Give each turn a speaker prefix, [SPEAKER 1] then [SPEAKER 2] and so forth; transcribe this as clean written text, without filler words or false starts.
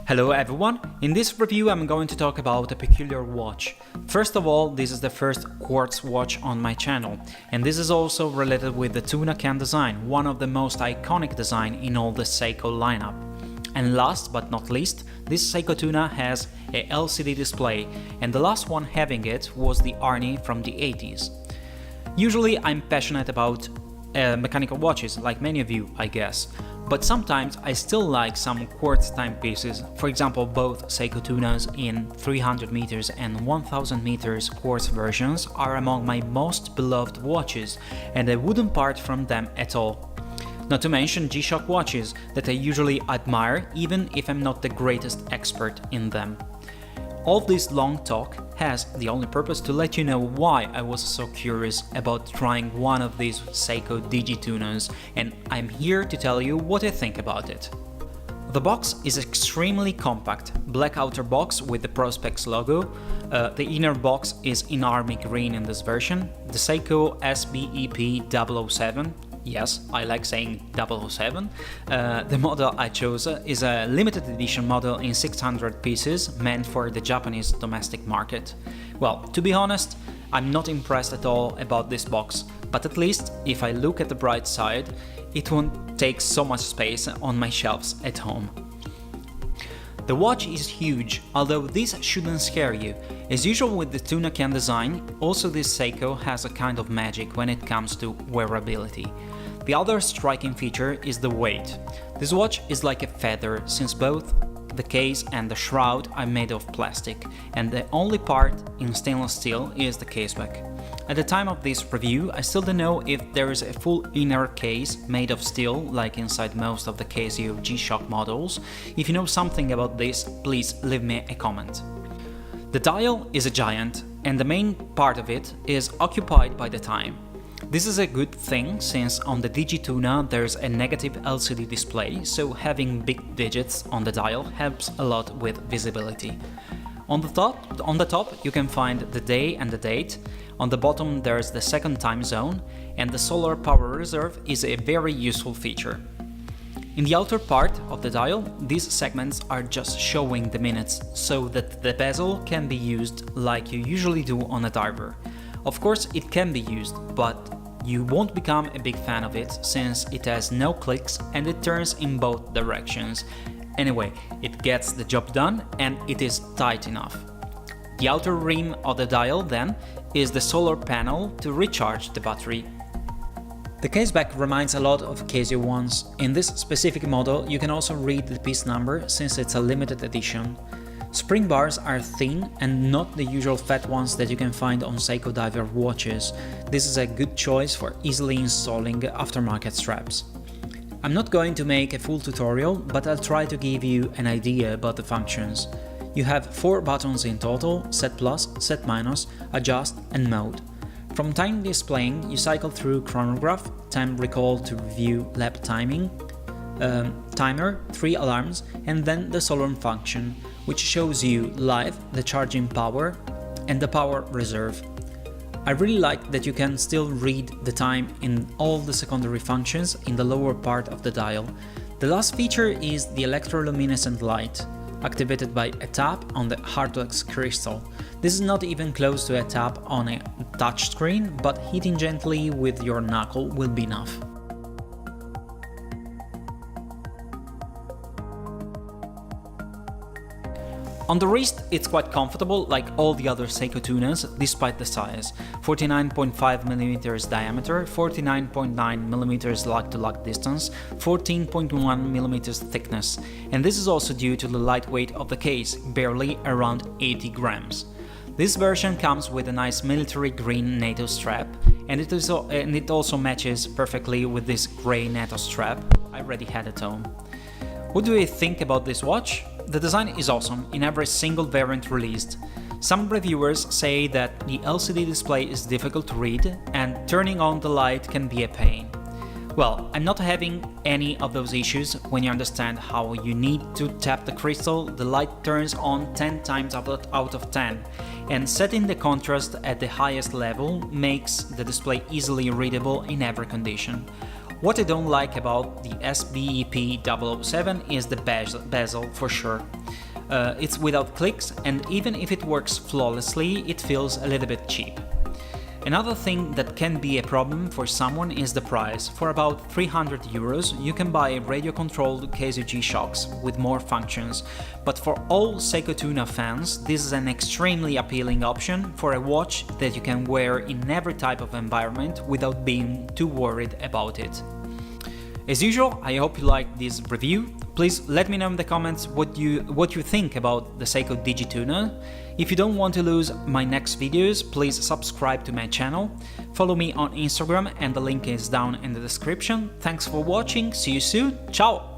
[SPEAKER 1] Hello everyone, in this review I'm going to talk about a peculiar watch. First of all, this is the first quartz watch on my channel, and this is also related with the Tuna can design, one of the most iconic design in all the Seiko lineup. And last but not least, this Seiko Tuna has a LCD display, and the last one having it was the Arnie from the 80s. Usually I'm passionate about mechanical watches, like many of you, I guess. But sometimes I still like some quartz timepieces. For example, both Seiko Tunas in 300 meters and 1000 meters quartz versions are among my most beloved watches, and I wouldn't part from them at all. Not to mention G-Shock watches that I usually admire, even if I'm not the greatest expert in them. All this long talk has the only purpose to let you know why I was so curious about trying one of these Seiko Digi-Tunas, and I'm here to tell you what I think about it. The box is extremely compact, black outer box with the Prospex logo. The inner box is in army green in this version. The Seiko SBEP007. Yes, I like saying 007. The model I chose is a limited edition model in 600 pieces, meant for the Japanese domestic market. Well, to be honest, I'm not impressed at all about this box, but at least, if I look at the bright side, it won't take so much space on my shelves at home. The watch is huge, although this shouldn't scare you. As usual with the Tuna can design, also this Seiko has a kind of magic when it comes to wearability. The other striking feature is the weight. This watch is like a feather, since both the case and the shroud are made of plastic, and the only part in stainless steel is the caseback. At the time of this review, I still don't know if there is a full inner case made of steel, like inside most of the Casio G-Shock models. If you know something about this, please leave me a comment. The dial is a giant, and the main part of it is occupied by the time. This is a good thing, since on the Digi-Tuna there's a negative LCD display, so having big digits on the dial helps a lot with visibility. On the top you can find the day and the date. On the bottom there's the second time zone, and the solar power reserve is a very useful feature. In the outer part of the dial, these segments are just showing the minutes, so that the bezel can be used like you usually do on a diver. Of course it can be used, but you won't become a big fan of it, since it has no clicks and it turns in both directions. Anyway, it gets the job done and it is tight enough. The outer rim of the dial, then, is the solar panel to recharge the battery. The caseback reminds a lot of Casio ones. In this specific model you can also read the piece number, since it's a limited edition. Spring bars are thin and not the usual fat ones that you can find on Seiko diver watches. This is a good choice for easily installing aftermarket straps. I'm not going to make a full tutorial, but I'll try to give you an idea about the functions. You have 4 buttons in total: set plus, set minus, adjust and mode. From time displaying you cycle through chronograph, time recall to review lap timing, timer, 3 alarms, and then the solar function, which shows you live, the charging power, and the power reserve. I really like that you can still read the time in all the secondary functions in the lower part of the dial. The last feature is the electroluminescent light, activated by a tap on the hardwax crystal. This is not even close to a tap on a touchscreen, but hitting gently with your knuckle will be enough. On the wrist it's quite comfortable, like all the other Seiko Tunas, despite the size. 49.5mm diameter, 49.9mm lug-to-lug distance, 14.1mm thickness, and this is also due to the lightweight of the case, barely around 80 grams. This version comes with a nice military green NATO strap, and it also matches perfectly with this grey NATO strap I already had at home. What do you think about this watch? The design is awesome in every single variant released. Some reviewers say that the LCD display is difficult to read and turning on the light can be a pain. Well, I'm not having any of those issues. When you understand how you need to tap the crystal, the light turns on 10 times out of 10, and setting the contrast at the highest level makes the display easily readable in every condition. What I don't like about the SBEP007 is the bezel for sure. It's without clicks, and even if it works flawlessly, it feels a little bit cheap. Another thing that can be a problem for someone is the price. For about 300 euros, you can buy radio-controlled Casio G-Shocks with more functions, but for all Seiko Tuna fans, this is an extremely appealing option for a watch that you can wear in every type of environment without being too worried about it. As usual, I hope you liked this review. Please let me know in the comments what you think about the Seiko Digi-Tuna. If you don't want to lose my next videos, please subscribe to my channel. Follow me on Instagram and the link is down in the description. Thanks for watching, see you soon, ciao!